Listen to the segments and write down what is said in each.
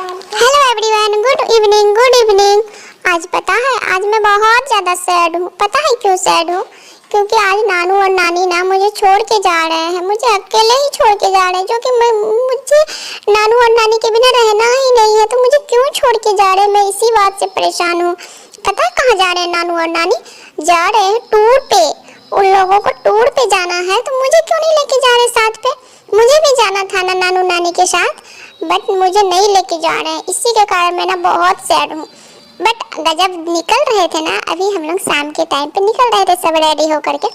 Hello everyone, good evening. आज पता है, आज मैं बहुत ज़्यादा सैड हूँ। पता है क्यों सैड हूँ? क्योंकि आज नानू और नानी ना मुझे छोड़ के जा रहे हैं। मुझे अकेले ही छोड़ के जा रहे हैं, जो कि मुझे नानू और नानी के बिना रहना ही नहीं है। तो मुझे क्यों छोड़ के जा रहे हैं, मैं इसी बात से परेशान हूँ। पता है कहाँ जा रहे हैं नानू और नानी? जा रहे हैं टूर पे। उन लोगों को टूर पे जाना है, तो मुझे क्यों नहीं लेके जा रहे साथ पे? मुझे भी जाना था ना नानू नानी के साथ, बट मुझे नहीं लेके जा रहे हैं। इसी के कारण मैं ना बहुत सैड हूँ। बट जब निकल रहे थे ना, अभी हम लोग शाम के टाइम पे निकल रहे थे सब रेडी होकर के।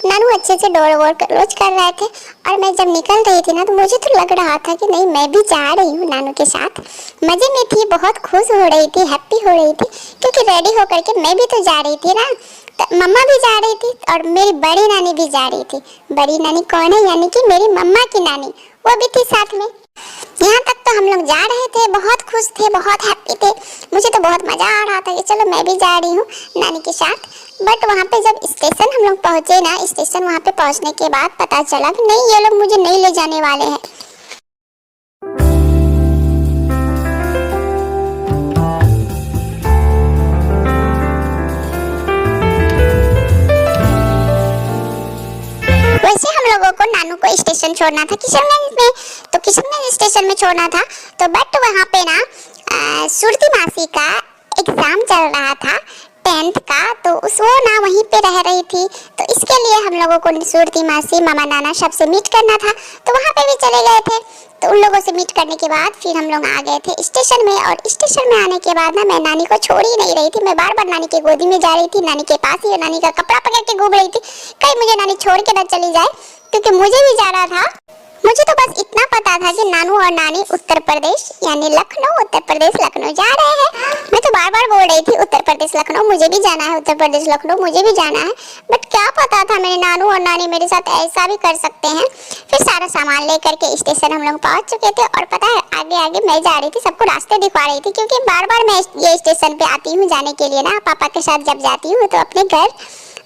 नानू अच्छे से डोर वोर क्लोज कर रहे थे, और मैं जब निकल रही थी ना, तो मुझे तो लग रहा था कि नहीं, मैं भी जा रही हूँ नानू के साथ। मज़े में थी, बहुत खुश हो रही थी, हैप्पी हो रही थी, क्योंकि रेडी होकर के मैं भी तो जा रही थी ना। तो मम्मा भी जा रही थी और मेरी बड़ी नानी भी जा रही थी। बड़ी नानी कौन है? यानी कि मेरी मम्मा की नानी, वो भी थी साथ में। यहाँ तक तो हम लोग जा रहे थे, बहुत खुश थे, बहुत हैप्पी थे। मुझे तो बहुत मज़ा आ रहा था कि चलो मैं भी जा रही हूँ नानी के साथ। बट वहाँ पे जब स्टेशन हम लोग पहुँचे ना, स्टेशन वहाँ पे पहुँचने के बाद पता चला कि नहीं, ये लोग मुझे नहीं ले जाने वाले हैं। वैसे हम लोगों को नानू को स्टेशन छोड़ना था किशनगंज में, तो किशनगंज स्टेशन में छोड़ना था। तो बट वहाँ पे ना सुरती मासी का एग्ज़ाम चल रहा था 10th का, तो वो ना वहीं पे रह रही थी। तो इसके लिए हम लोगों को सुरती मासी, मामा, नाना सबसे मीट करना था। तो वहाँ पे भी चले गए थे। तो उन लोगों से मीट करने के बाद फिर हम लोग आ गए थे स्टेशन में। और स्टेशन में आने के बाद ना मैं नानी को छोड़ ही नहीं रही थी। मैं बार बार नानी की गोदी में जा रही थी, नानी के पास ही नानी का कपड़ा पकड़ के घूम रही थी, कहीं मुझे नानी छोड़ के न चली जाए, क्योंकि मुझे भी जाना था। मुझे तो बस इतना पता था कि नानू और नानी उत्तर प्रदेश यानी लखनऊ, उत्तर प्रदेश लखनऊ जा रहे हैं। मैं तो बार बार बोल रही थी उत्तर प्रदेश लखनऊ, मुझे भी जाना है, उत्तर प्रदेश लखनऊ मुझे भी जाना है। बट क्या पता था मेरे नानू और नानी मेरे साथ ऐसा भी कर सकते हैं। फिर सारा सामान लेकर के स्टेशन हम लोग पहुँच चुके थे। और पता है आगे आगे मैं जा रही थी, सबको रास्ते दिखवा रही थी, क्योंकि बार बार मैं ये स्टेशन पे आती हूँ जाने के लिए ना, पापा के साथ जब जाती हूँ तो अपने घर,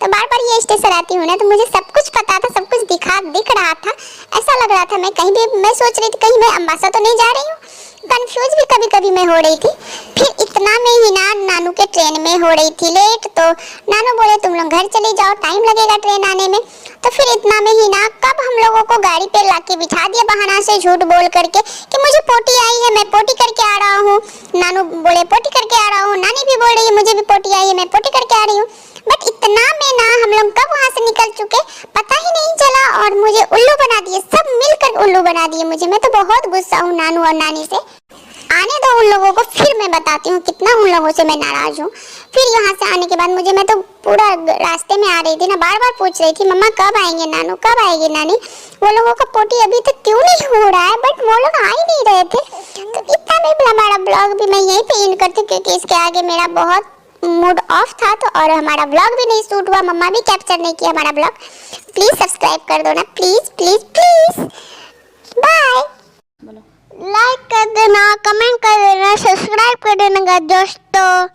तो बार बार ये स्टेशन आती हूँ ना, तो मुझे सब कुछ पता था, सब कुछ दिख रहा था। ऐसा लग रहा था मैं कहीं भी, मैं सोच रही थी कहीं मैं अम्बासा तो नहीं जा रही हूँ। कंफ्यूज भी कभी कभी मैं हो रही थी। फिर इतना में ही ना नानू के ट्रेन में हो रही थी लेट, तो नानू बोले तुम लोग घर चले जाओ, टाइम लगेगा ट्रेन आने में। तो फिर इतना में ही ना कब हम लोगों को गाड़ी पे लाके बिठा दिया बहाना से, झूठ बोल करके कि मुझे पोटी आई है, मैं पोटी करके आ रहा हूँ। नानू बोले पोटी करके आ रहा हूँ, नानी भी बोल रही है मुझे भी पोटी आई है, मैं पोटी करके आ रही हूँ। बट इतना में ना हम लोग कब वहाँ से निकल चुके पता ही नहीं चला, और मुझे उल्लू बना दिए, सब मिलकर उल्लू बना दिए मुझे। मैं तो बहुत गुस्सा हूँ नानू और नानी से। आने दो उन लोगों को, फिर मैं बताती हूँ कितना उन लोगों से मैं नाराज हूँ। फिर यहाँ से आने के बाद मैं तो पूरा रास्ते में आ रही थी ना, बार बार पूछ रही थी मम्मा कब आएंगे नानू, कब आएगी नानी, वो लोगों का पोटी अभी तक क्यों नहीं हो रहा है। बट वो लोग आ ही नहीं रहे थे। तो इतना में हमारा ब्लॉग भी मैं यहीं पे एंड करती हूँ, क्योंकि इसके आगे मेरा बहुत मूड ऑफ था। तो और हमारा ब्लॉग भी नहीं शूट हुआ, मम्मा भी कैप्चर नहीं किया हमारा ब्लॉग। प्लीज़ सब्सक्राइब कर दो ना, please please please. Bye. Like कर देना, कमेंट कर देना, सब्सक्राइब कर देना दोस्तों।